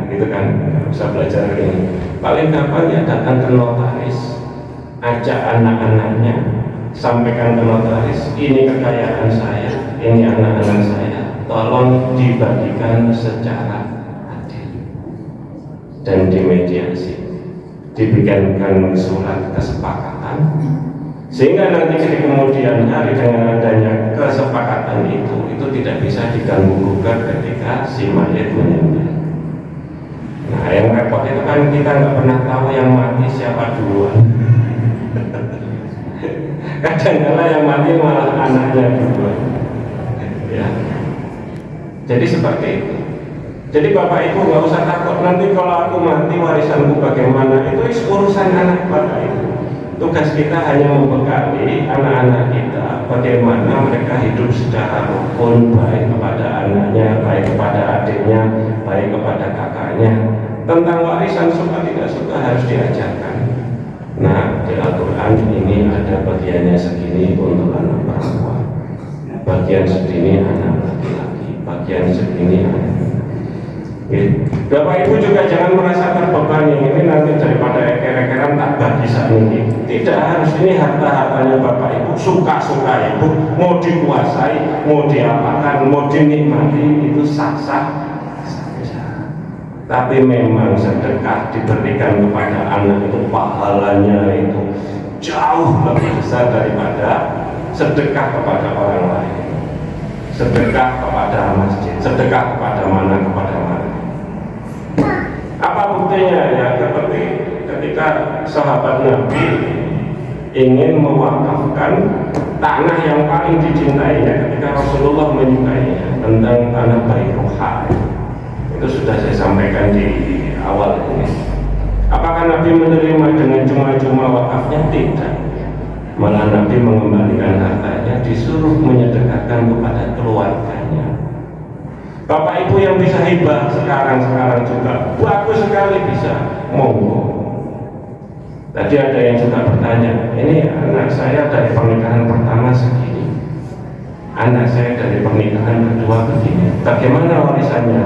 gitu kan, bisa belajar ini. Paling gampang ya datang ke notaris, ajak anak-anaknya, sampaikan ke notaris, ini kekayaan saya, ini anak-anak saya, tolong dibagikan secara adil dan dimediasi, dibikinkan surat kesepakatan, sehingga nanti di kemudian hari dengan adanya kesepakatan itu tidak bisa diganggu gugat ketika si mayat meninggal. Nah, yang repot itu kan kita nggak pernah tahu yang mati siapa duluan. Kadang-kadang yang mati malah anaknya duluan. Ya. Jadi seperti itu. Jadi Bapak Ibu nggak usah takut nanti kalau aku mati warisanku bagaimana, itu urusan anak Bapak Ibu. Tugas kita hanya membekali anak-anak kita bagaimana mereka hidup secara rukun, baik kepada anaknya, baik kepada adiknya, baik kepada kakaknya. Tentang warisan suka tidak suka harus diajarkan. Nah, di Al-Quran ini ada bagiannya segini untuk anak perempuan, bagian segini anak laki-laki, bagian segini anak. Bapak Ibu juga jangan merasa terbebani, ini nanti daripada eker-ekeran tak bagi ini. Tidak harus, ini harta-hartanya Bapak Ibu, suka-suka Ibu, mau dikuasai, mau diapakan, mau dinikmati, itu sah-sah saja. Tapi memang sedekah diberikan kepada anak itu pahalanya itu jauh lebih besar daripada sedekah kepada orang lain, sedekah kepada masjid, sedekah kepada mana. Apa buktinya? Ya seperti ketika sahabat Nabi ingin mewakafkan tanah yang paling dicintainya ketika Rasulullah menyukainya, tentang tanah Bairuha. Itu sudah saya sampaikan di awal ini. Apakah Nabi menerima dengan cuma-cuma wakafnya? Tidak. Malah Nabi mengembalikan hartanya, disuruh menyedekahkan kepada keluarganya. Bapak Ibu yang bisa hibah sekarang juga bagus sekali, bisa, monggo. Tadi ada yang juga bertanya, ini anak saya dari pernikahan pertama segini, anak saya dari pernikahan kedua begini, bagaimana warisannya?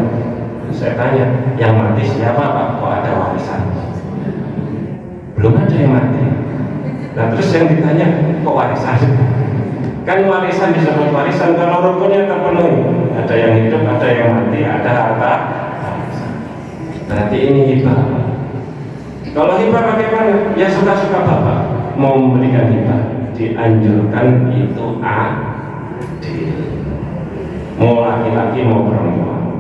Saya tanya, yang mati siapa Pak? Kok ada warisan? Belum ada yang mati. Nah terus yang ditanya, kok warisan? Kan warisan disebut warisan kalau rukunnya terpenuhi, ada yang hidup, ada yang mati, ada harta. Berarti ini hibah. Kalau hibah bagaimana? Ya suka-suka Bapak mau memberikan hibah, dianjurkan itu adil, mau laki-laki mau perempuan.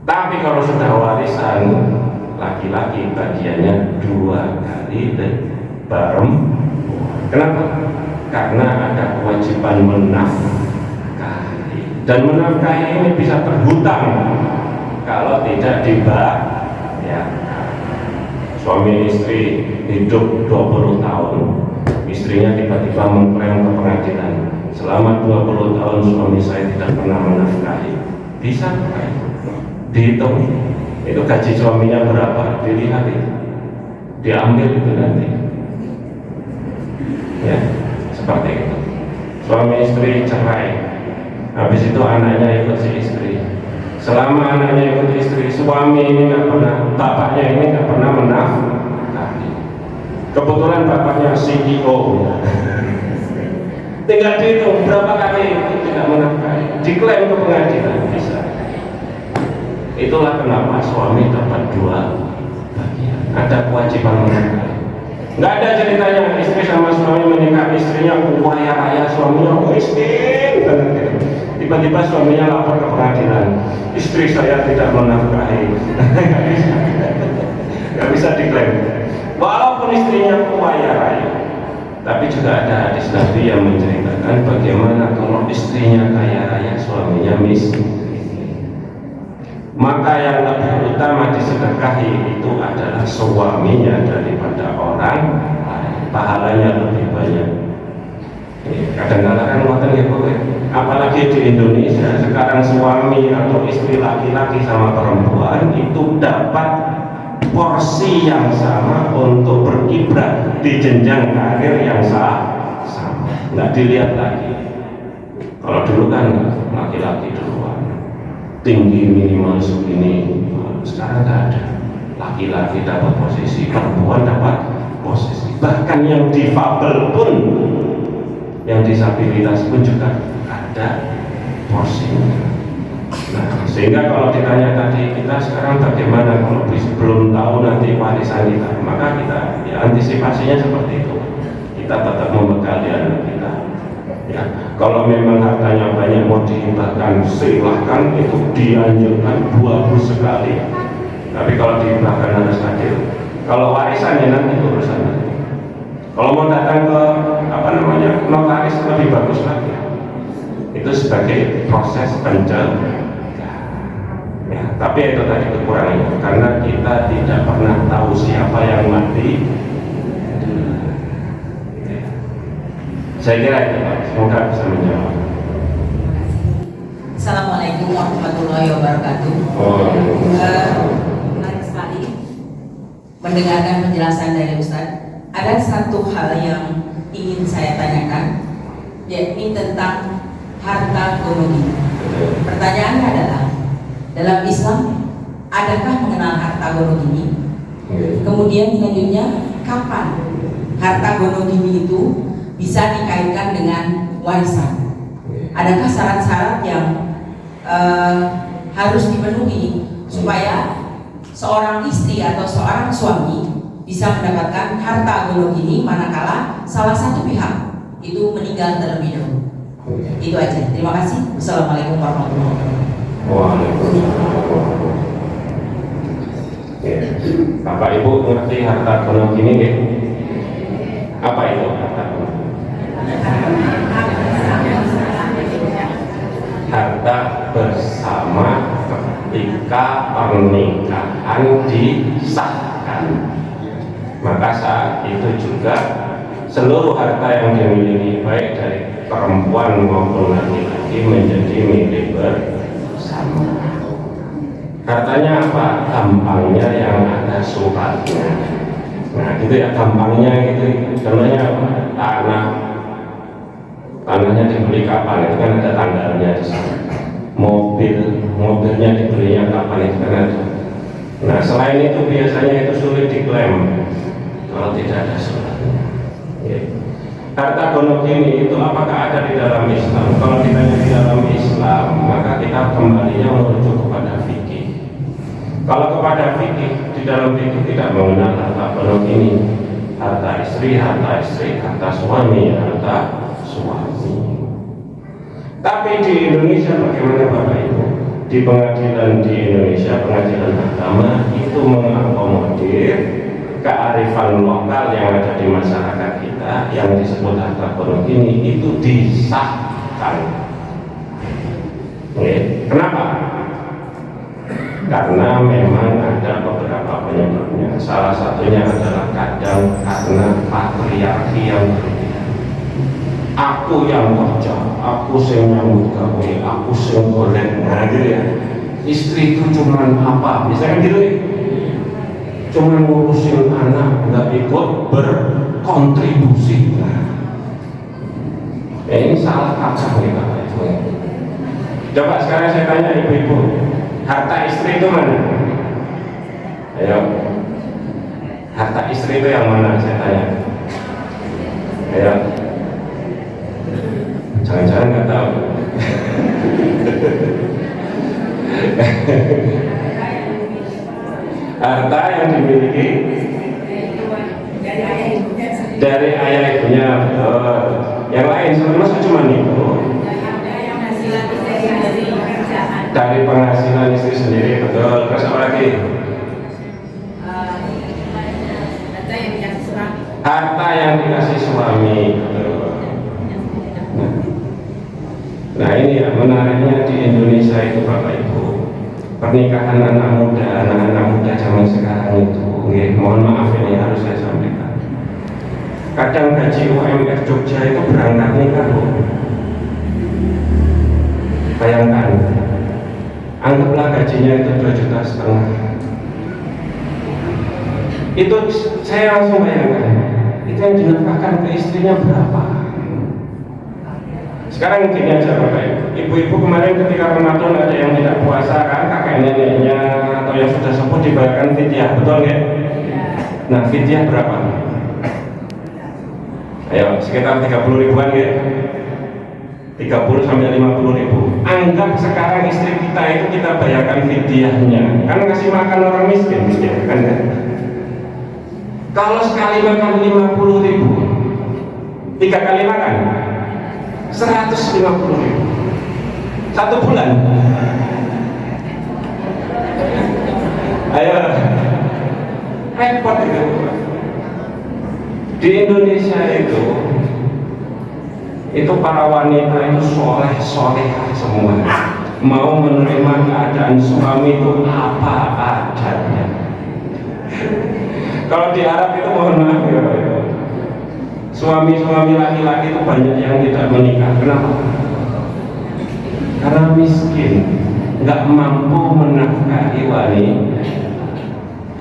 Tapi kalau sudah warisan, laki-laki bagiannya 2 kali dan perempuan. Kenapa? Karena ada kewajiban menafkahi, dan menafkahi ini bisa terhutang kalau tidak dibayar. Suami istri hidup 20 tahun, istrinya tiba-tiba mengklaim ke pengadilan, selama 20 tahun suami saya tidak pernah menafkahi. Bisa dihitung itu gaji suaminya berapa, dilihat itu, diambil itu nanti. Ya. Seperti itu. Suami istri cerai, habis itu anaknya ikut si istri. Selama anaknya ikut istri, suami ini nggak pernah, bapaknya ini nggak pernah menafkahi. Kebetulan bapaknya CEO. Tinggal dihitung berapa kali itu tidak menafkahi, diklaim ke pengadilan bisa. Itulah kenapa suami dapat 2 bagian. Ada kewajiban menafkahi. Nggak ada ceritanya istri sama suami menikah, istrinya kaya raya, suaminya miskin banget. Tiba-tiba suaminya lapor ke pengadilan, istri saya tidak menafkahi. Nggak bisa diklaim. Walaupun istrinya kaya raya, tapi juga ada hadis Nabi yang menceritakan bagaimana kalau istrinya kaya raya, suaminya miskin. Maka yang lebih utama disedekahi itu adalah suaminya daripada orang lain, pahalanya lebih banyak. Kadang-kadang kan apalagi di Indonesia sekarang suami atau istri laki-laki sama perempuan itu dapat porsi yang sama untuk berkiprah di jenjang karir yang sama, nggak dilihat lagi. Kalau dulu kan laki-laki duluan, tinggi minimal segini. Sekarang nggak ada, laki-laki dapat posisi, perempuan dapat posisi. Bahkan yang difabel pun yang disabilitas pun juga ada porsinya. Nah, sehingga kalau ditanya tadi kita sekarang bagaimana kalau belum tahu nanti warisan kita, maka kita ya antisipasinya seperti itu. Kita tetap membekali anak kita. Ya, kalau memang hartanya banyak mau dihibahkan, silahkan, itu dianjurkan, bagus sekali. Tapi kalau dihibahkan harus adil. Kalau warisannya nanti urusan nanti. Kalau mau datang ke notaris lebih bagus lagi. Itu sebagai proses pencegahan. Ya, tapi itu tadi kekurangannya karena kita tidak pernah tahu siapa yang mati. Saya kira itu Pak, semoga bisa menjawab. Assalamualaikum warahmatullahi wabarakatuh. Menarik sekali mendengarkan penjelasan dari Ustadz. Ada satu hal yang ingin saya tanyakan, yakni tentang harta gono. Pertanyaannya adalah, dalam Islam adakah mengenal harta gono gini? Kemudian selanjutnya, kapan harta gono gini itu bisa dikaitkan dengan warisan? Adakah syarat-syarat yang harus dipenuhi supaya seorang istri atau seorang suami bisa mendapatkan harta gono gini manakala salah satu pihak itu meninggal terlebih dahulu? Itu aja. Terima kasih. Wassalamualaikum warahmatullahi wabarakatuh. Waalaikumsalam. Bapak Ibu mengerti harta gono gini ya? Apa itu harta gono? Harta bersama ketika pernikahan disahkan, maka saat itu juga seluruh harta yang dimiliki baik dari perempuan maupun laki-laki menjadi milik bersama. Hartanya apa? Gampangnya yang ada suratnya. Nah gitu ya, gampangnya gitu. Contohnya apa? Tanahnya dibeli kapan, itu kan ada tanggalnya di sana. Mobilnya dibelinya kapan, itu kan ada. Nah selain itu biasanya itu sulit diklaim kalau tidak ada suratnya. Harta gono gini itu apakah ada di dalam Islam? Kalau ditanya di dalam Islam, maka kita kembalinya merujuk kepada fikih. Kalau kepada fikih, di dalam fikih tidak mengenal harta gono gini. Harta istri, harta suami, harta suami. Tapi di Indonesia bagaimana Bapak Ibu? Di pengadilan di Indonesia, pengadilan agama itu mengakomodir kearifan lokal yang ada di masyarakat kita yang disebut harta gono gini itu disahkan. Kenapa? Karena memang ada beberapa penyebabnya. Salah satunya adalah kadang karena patriarki yang berlebihan. Aku yang kerja, aku yang nyambut gawe, aku yang golek, nah gitu ya. Istri itu cuman apa? Misalnya gitu ya. Cuman ngurusin anak, nggak ikut berkontribusi. Nah, ini salah kaprah nih Bapak Ibu. Coba sekarang saya tanya ibu-ibu, harta istri itu mana? Ayo, harta istri itu yang mana? Saya tanya. Ayo, jangan-jangan nggak tahu. Harta yang dimiliki dari ayah ibunya, yang lain sebenarnya cuma itu. Dari penghasilan istri sendiri, betul. Terus apa lagi? Harta yang dikasih suami, betul. Nah ini ya menariknya di Indonesia itu Bapak Ibu. Pernikahan anak-anak muda zaman sekarang itu, mohon maaf ini harus saya sampaikan. Kadang gaji UMR Jogja itu berangkat nikah, Bu. Bayangkan, anggaplah gajinya itu 2,5 juta. Itu saya langsung bayangkan, itu yang dinafkahkan ke istrinya berapa? Sekarang gini aja Bapak Ibu, kemarin ketika Ramadan ada yang tidak puasa kan, kakek neneknya atau yang sudah sepuh dibayarkan fidyah, betul nggak? Nah fidyah berapa? Ayo, sekitar 30 ribuan ya. 30 sampai 50 ribu. Anggap sekarang istri kita itu kita bayarkan fidyahnya, kan ngasih makan orang miskin, ya kan ya? Kalau sekali makan 50 ribu, 3 kali makan 150 ribu 1 bulan. Ayo, repot itu. Di Indonesia itu para wanita itu soleh semua, mau menerima keadaan suami itu apa adanya. Kalau di Arab itu mohon maaf ya, suami-suami laki-laki itu banyak yang tidak menikah. Kenapa? Karena miskin, nggak mampu menafkahi wanita.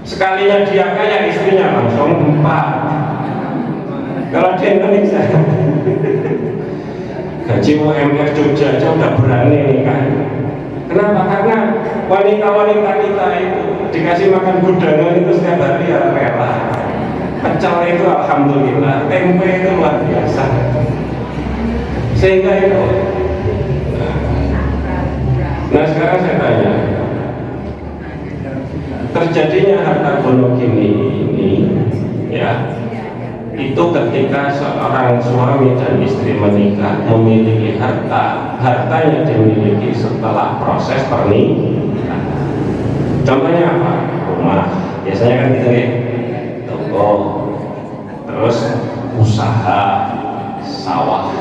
Sekalinya dia kaya, istrinya langsung 4. Kalau di Indonesia gaji UMR Jogja aja udah berani nikah. Kenapa? Karena wanita-wanita kita itu dikasih makan gudangan itu setiap hari ya rela. Pecel itu alhamdulillah, tempe itu luar biasa. Sehingga itu. Nah sekarang saya tanya, terjadinya harta gonogini ini ya, itu ketika seorang suami dan istri menikah memiliki hartanya dimiliki setelah proses pernikahan. Contohnya apa? Rumah, biasanya kan gitu ya, toko, terus usaha, sawah.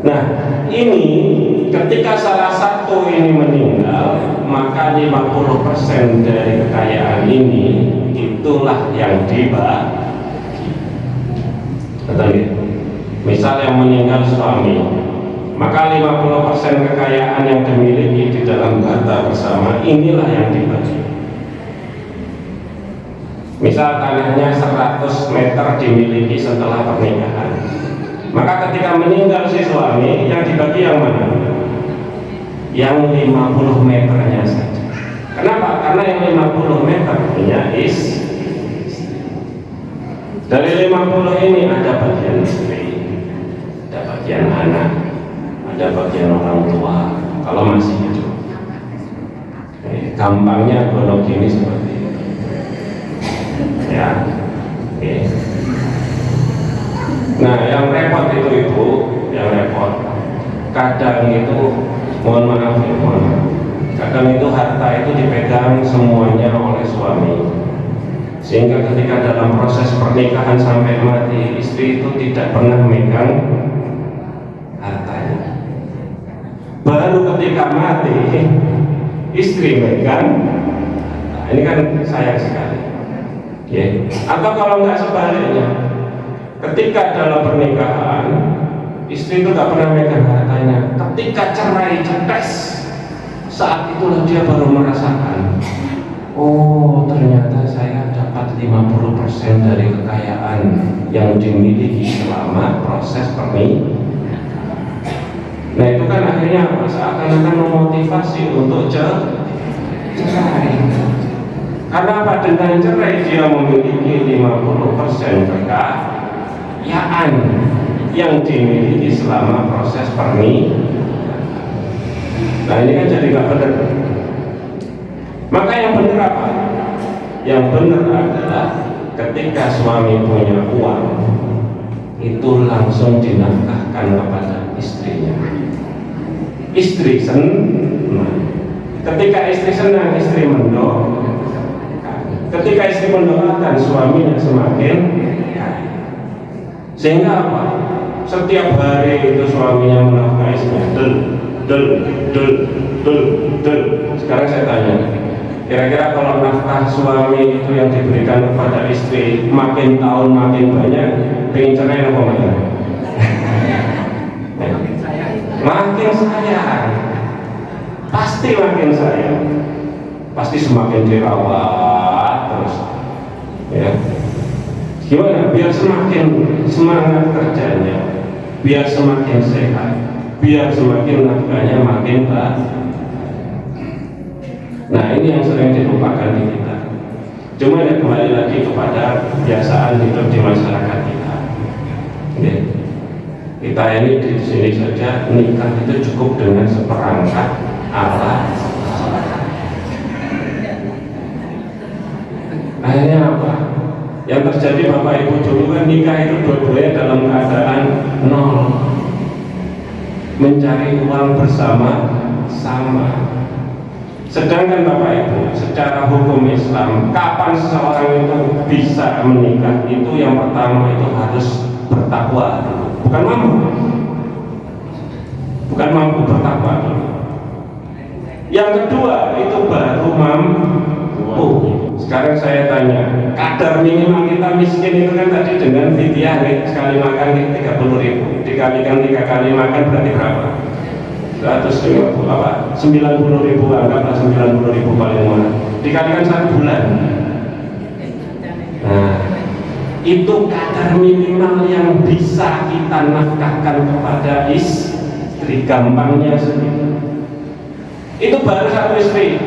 Nah ini ketika salah satu ini meninggal, maka 50% dari kekayaan ini itulah yang dibagi. Misal yang meninggal suami, maka 50% kekayaan yang dimiliki di dalam harta bersama inilah yang dibagi. Misal tanahnya 100 meter dimiliki setelah pernikahan, maka ketika meninggal si suami yang dibagi yang mana? Yang 50 meternya saja. Kenapa? Karena yang 50 meter punya dari 50 ini ada bagian istri, ada bagian anak, ada bagian orang tua kalau masih hidup. Gampangnya gonogini seperti itu ya. Nah yang repot itu ibu, yang repot kadang itu, mohon maaf, kadang itu harta itu dipegang semuanya oleh suami, sehingga ketika dalam proses pernikahan sampai mati, istri itu tidak pernah megang hartanya. Baru ketika mati, istri megang. Nah, ini kan sayang sekali ya. Atau kalau nggak sebaliknya, ketika dalam pernikahan istri itu nggak pernah megang hartanya, ketika cerai cetes, saat itulah dia baru merasakan, oh ternyata saya dapat 50% dari kekayaan yang dimiliki selama proses pernikahan. Nah itu kan akhirnya seakan-akan memotivasi untuk cerai. Karena apa? Dengan cerai dia memiliki 50% kekayaan yang dimiliki selama proses pernikahan. Nah ini kan jadi nggak benar. Maka yang benar apa? Yang benar adalah ketika suami punya uang, itu langsung dinafkahkan kepada istrinya. Istri senang. Ketika istri senang, istri mendoakan. Ketika istri mendoakan, suaminya semakin kaya. Sehingga apa? Setiap hari itu suaminya menafkahi istrinya. Sekarang saya tanya, kira-kira kalau nafkah suami itu yang diberikan kepada istri makin tahun makin banyak, pengen cerai apa enggak? Makin sayang, pasti makin sayang, pasti semakin dirawat terus ya. Gimana? Biar semakin semangat kerjanya, biar semakin sehat, biar semakin nafkahnya makin baik. Nah ini yang sering dilupakan di kita. Cuma ya kembali lagi kepada kebiasaan hidup di masyarakat kita. Ya. Kita ini di sini saja nikah itu cukup dengan seperangkat alat. Akhirnya apa? Yang terjadi Bapak Ibu dulu kan nikah itu dua-duanya dalam keadaan nol, mencari uang bersama-sama. Sedangkan Bapak Ibu, secara hukum Islam, kapan seseorang itu bisa menikah? Itu yang pertama itu harus bertakwa dulu. Bukan mampu bertakwa dulu. Yang kedua itu baru mampu. Sekarang saya tanya, kadar minimal kita miskin itu kan tadi dengan fidyah sekali makan 30.000 dikalikan 3 kali makan berarti berapa? 150 apa? 90.000, anggaplah 90.000 paling murah dikalikan 1 bulan. Nah, itu kadar minimal yang bisa kita nafkahkan kepada istri, gampangnya segitu. Itu baru 1 istri.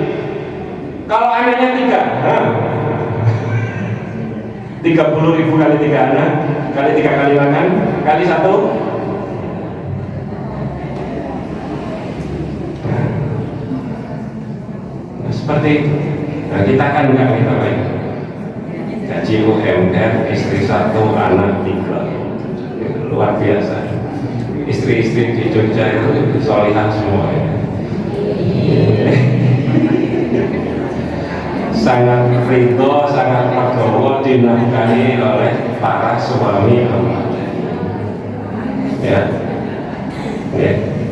Kalau anaknya 3, 30.000 kali 3 anak, kali 3 kali makan, kali 1. Nah, seperti itu. Nah, kita kan enggak kita baik. Gaji UMR, istri 1, anak 3. Luar biasa. Istri-istri di Jogja itu solihah semua ya. Sangat ridho, sangat legowo dinafkahi oleh para suami ya.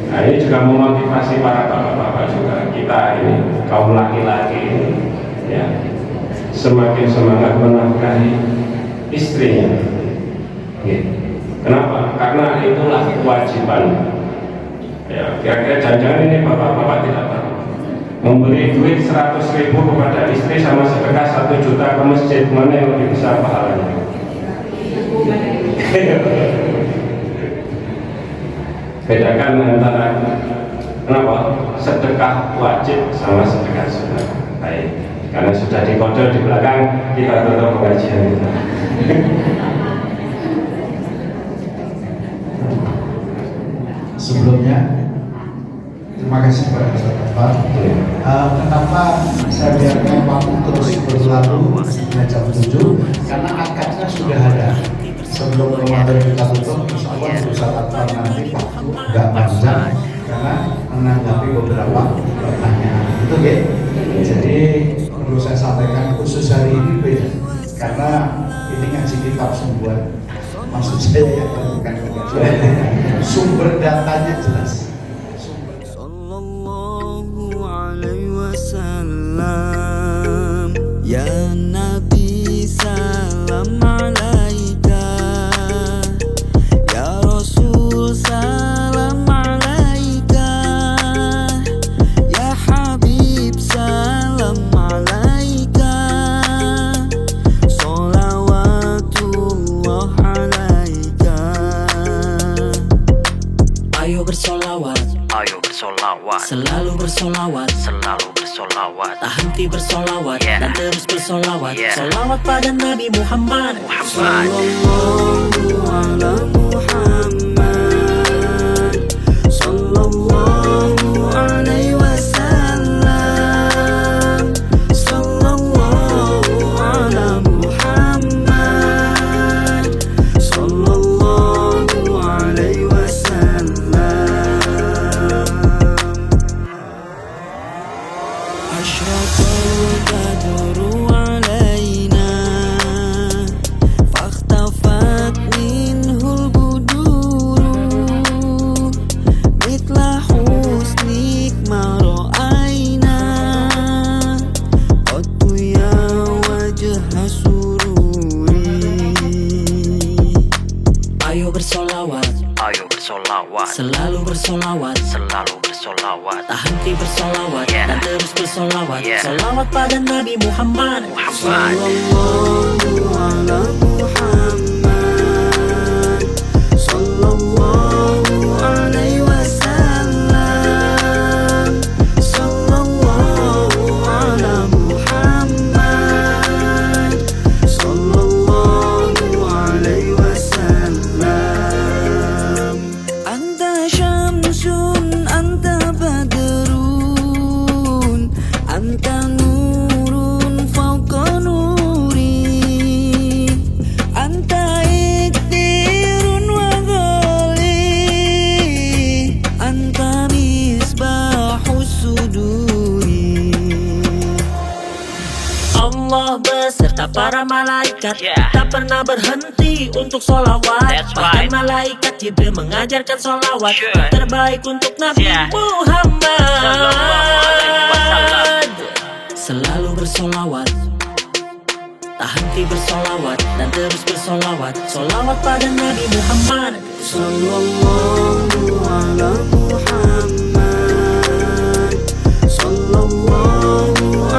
Nah, ini juga memotivasi para bapak-bapak juga, kita ini kaum laki-laki ini ya, semakin semangat menafkahi istrinya ya. Kenapa? Karena itulah kewajiban ya. Kira-kira jangan-jangan ini bapak-bapak tidak tahu, memberi duit 100.000 kepada istri sama sedekah 1 juta ke masjid, mana yang lebih besar pahalanya? Bedakan antara kenapa? Sedekah wajib sama sedekah sunnah. Baik, karena sudah dikode di belakang, kita tutup pengajian kita. Sebelumnya terima kasih kepada Bapak. Kenapa saya biarkan waktu terus berlalu hingga jam 7? Karena akadnya sudah ada. Sebelum Ramadan kita tutup, insya Allah berusaha akad nanti waktu nggak panjang karena menanggapi beberapa pertanyaan. Itu ya. Jadi perlu saya sampaikan khusus hari ini beda karena ini ngaji kitab sumber. Maksud saya ya bukan sumber datanya jelas. Sallallahu alaihi wasallam, ya Nabi salam alaika, ya Rasul salam alaika, ya Habib salam alaika, salawatullah alaika. Ayo bersolawat, Ayo bersolawat, selalu bersolawat, selalu bersolawat. tak henti bersolawat Yeah. dan terus bersolawat. Yeah. Solawat pada Nabi Muhammad. Sallallahu ala Muhammad, sallallahu alaihi wasallam, sallallahu ala Muhammad, sallallahu alaihi wasallam. Ashraqal badru alaina, فاختفت منه البدور مثل حسنك ما رأينا قط يا وجه سروري. Ayo bersolawat, Ayo bersolawat, selalu bersolawat, selalu bersolawat. tak henti bersolawat Yeah. dan terus bersolawat. Yeah. Solawat pada Nabi Muhammad. Muhammad. Sallallahu ala Muhammad, sallallahu alaihi wasallam, sallallahu ala Muhammad, sallallahu alaihi wasallam. Allah beserta para malaikat tak pernah berhenti untuk sholawat. That's Bahkan right. malaikat Jibril mengajarkan sholawat Sure. yang terbaik untuk Nabi Yeah. Muhammad. Sallallahu alaihi wasallam. Selalu bersolawat, tak henti bersolawat dan terus bersolawat. Solawat pada Nabi Muhammad. Sallallahu ala Muhammad. Sallallahu